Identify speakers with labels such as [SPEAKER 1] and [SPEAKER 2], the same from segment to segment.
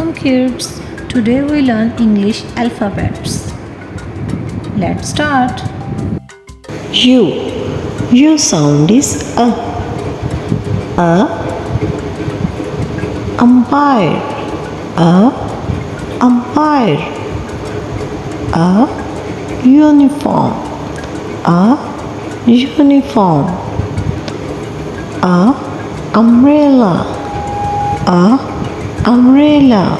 [SPEAKER 1] Welcome kids. Today we learn English alphabets. Let's start.
[SPEAKER 2] U. U sound is a. Umpire. A. Umpire. A. Uniform. A. Uniform. A. Umbrella. A. Umbrella.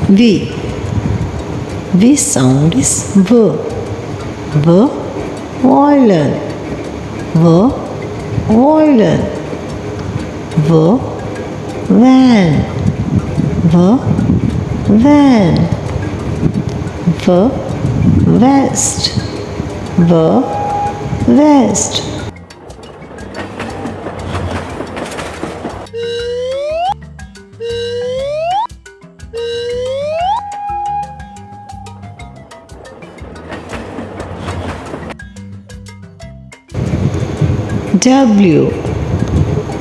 [SPEAKER 2] V. V sound is V. V. Violin. V. Violin. V. Van. V. Van. V. Vest. V. Vest. W.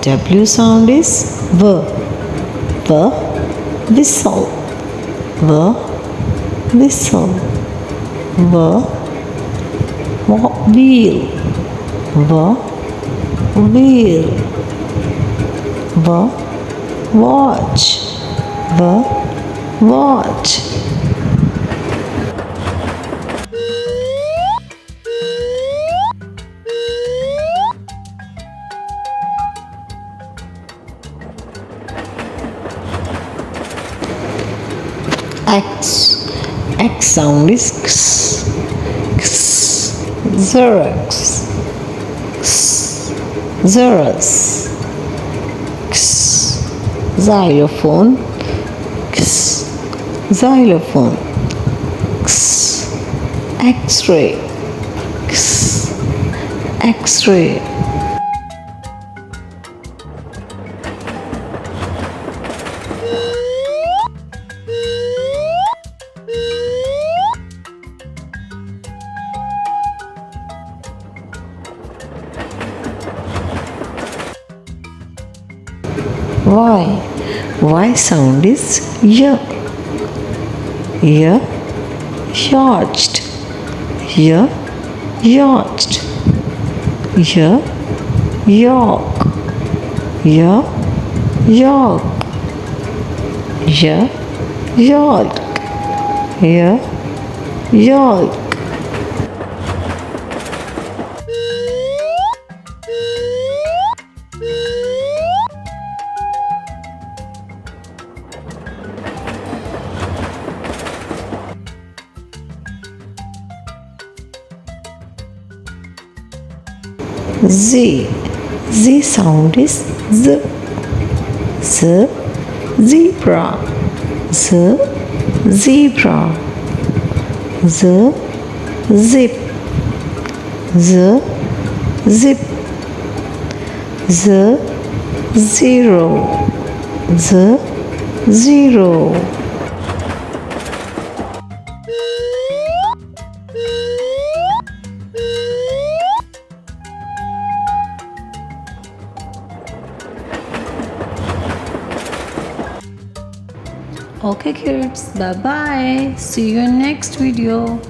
[SPEAKER 2] W sound is V. V. Whistle. V. Whistle. V. Wheel. V. Wheel. V. Watch. V. Watch. X. X sound is X. X. Xerox. X. Xerox. X. Xylophone. X. Xylophone. X. X-ray. X. X-ray. Y. Y sound is Y. Y. Yacht. Y. Yacht. Y. York. Y. York. Y. York. Y. York. Z. Z sound is Z. Z. Zebra. Z. Zebra. Z. Zip. Z. Zip. Z. Zero. Z. Zero.
[SPEAKER 1] Okay kids, bye bye. See you in next video.